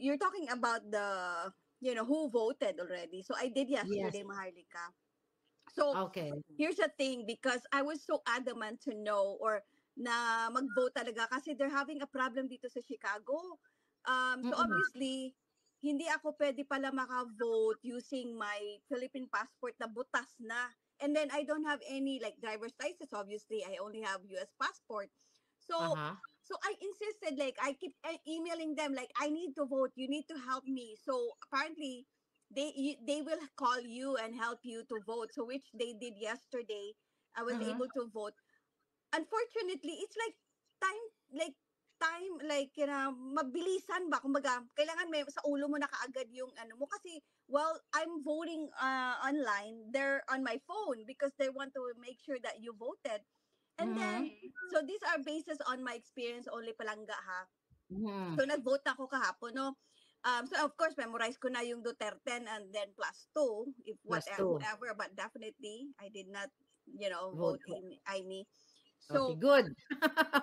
you're talking about the, who voted already. So I did Yes. yesterday, Maharlika. So Okay. here's the thing, because I was so adamant to know or na mag-vote talaga kasi they're having a problem dito sa Chicago. So obviously, hindi ako pwede pala maka-vote using my Philippine passport na butas na. And then I don't have any like driver's license. Obviously, I only have US passport. So Uh-huh. so I insisted, like I keep emailing them like I need to vote. You need to help me. So apparently they will call you and help you to vote. So which they did yesterday. I was able to vote. Unfortunately, it's like mabilisan ba, kumbaga kailangan may sa ulo mo na kaagad yung ano mo kasi I'm voting online, they're on my phone because they want to make sure that you voted. And then so these are basis on my experience only, palangga ha. So nag-vote ako kahapon, no. So of course memorize ko na yung Duterte and then +2 if whatever, but definitely I did not vote Amy. Okay, So good.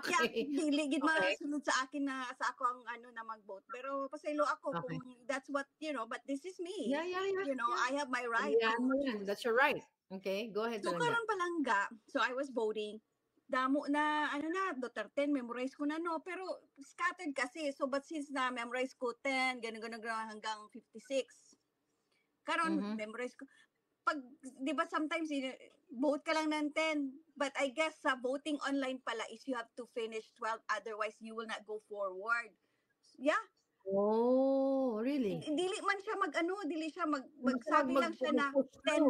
yeah, Okay. dili gid Okay. masunod sa akin na sa ako ang ano na mag-vote, pero pasaylo ako Okay. kung that's what but this is me. Yeah. I have my right Yeah, to choose. that's your right. Okay, go ahead, So Palangga. karon palangga, so I was voting. Damo na Duterte, memorize ko na, no, pero scattered kasi. So but since na memorize ko 10 ganun hanggang 56. Karon memorize ko pag, di ba sometimes vote ka lang ng 10, but I guess sa voting online pala is you have to finish 12, otherwise you will not go forward. Yeah. Oh, really? Dili man siya dili siya magsabi lang siya na 10.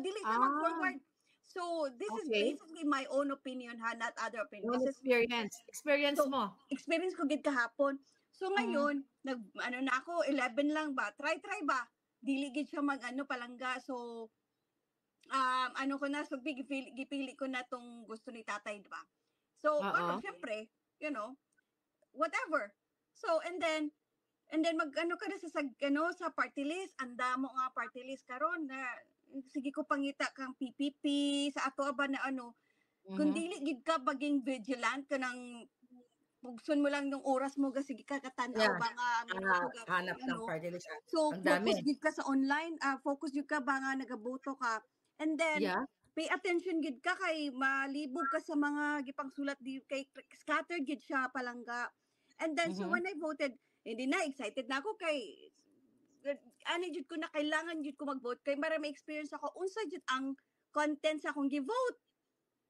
Dili siya mag-forward. So, this is basically my own opinion ha, not other opinion. Own experience so, mo. Experience ko gid kahapon. So ngayon, na ako, 11 lang ba? Try ba? Dili gid siya palangga. So so gipili ko na tong gusto ni tatay, di ba? So syempre, whatever. So and then ka na sa party list, anda mo nga party list karon na sige ko pangita kang PPP sa ato ba na kung dili gid ka baging vigilant ka ng pugson mo lang ng oras mo sige ka katanaw ba nga hanap ng party list. So focus gid ka sa online, focus gid ka ba nga nagaboto ka, and then pay attention gid ka kay malibog ka sa mga gipang sulat di kay scattered gid siya palangga. And then so when I voted, hindi na excited na ako kay jud ko na kailangan jud ko mag-vote kay para may experience ako unsa jud ang content sa akong gi-vote.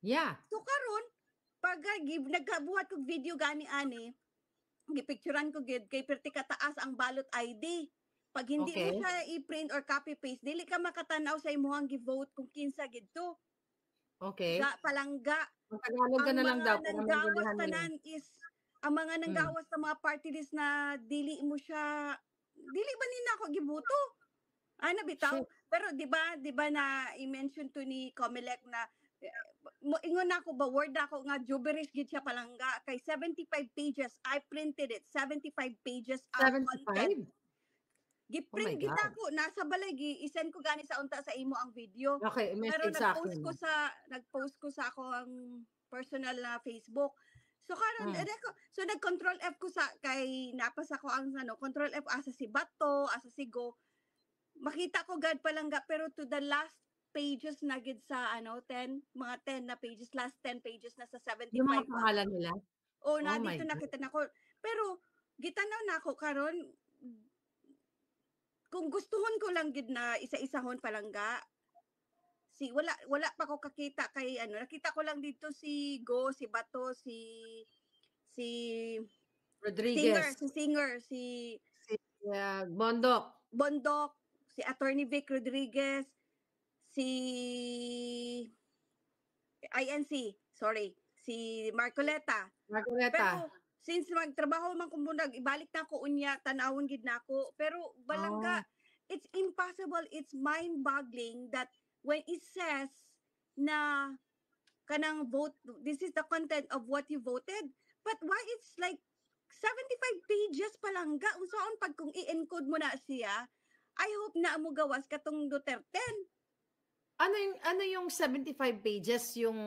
Yeah. So karon pag nagkabuhat kog video gani-ani, gipicturean ko gid kay perti kataas ang ballot ID. Pag hindi mo siya i-print or copy-paste, dili ka makatanaw sa imuhang gi-vote kung kinsa gid to. Okay. Sa palangga. Magtagalog ka na lang daw. Ang mga nanggawas sa mga party list na dili ba nina ako giboto? Bitaw. Pero di ba na i-mention to ni Comelec na ingon ako ba word ako nga gibberish gid siya palangga kay 75 pages. I printed it. 75 pages ang content. Giprint gid ako nasa balay i-send ko gani sa unta sa imo ang video. Okay, pero nag-post ko sa ako ang personal na Facebook. So karon so nag-control F ko sa kay napasa ko ang control F asa si Bato, asa si Go. Makita ko gad palangga pero to the last pages na gid sa 10 na pages, last 10 pages na sa 75. Yung mga pangalan nila? Na dito nakita na ko. Pero gitanaw na ako karon kung gustuhon ko lang gid na isa-isahon palangga. Wala pa ko kakita kay nakita ko lang dito si Go, si Bato, si Rodriguez, singer, Bondok, si Attorney Vic Rodriguez, si INC, si Marcoleta. Pero since magtrabaho man ko muna, ibalik na ako unya, tanawon gid na ako. Pero balangga, it's impossible, it's mind-boggling that when it says na kanang vote, this is the content of what you voted, but why it's like 75 pages palangga? Unsaon pag kung i-encode mo na siya, I hope na mo gawas katong Duterte. Ano yung 75 pages yung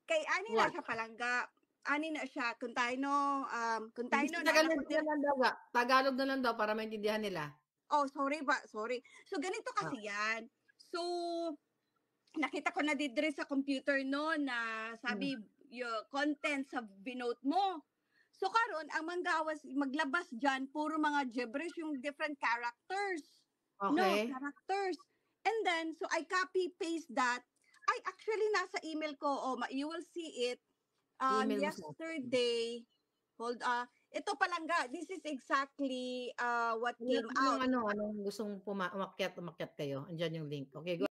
kay na siya palangga. ani na siya, kung tayo no, Tagalog na lang daw para maintindihan nila. Oh, sorry ba, sorry. So, ganito kasi yan. So, nakita ko na didre sa computer no, na sabi, yung content sa binote mo. So, karon ang manggawas, maglabas dyan, puro mga gibberish yung different characters. No, Okay. characters. And then, so I copy-paste that. Ay, actually, nasa email ko. Oh, you will see it. Email mo sa Yesterday, ito palangga. This is exactly what came out. Anong gustong umakyat kayo. Andiyan yung link. Okay, go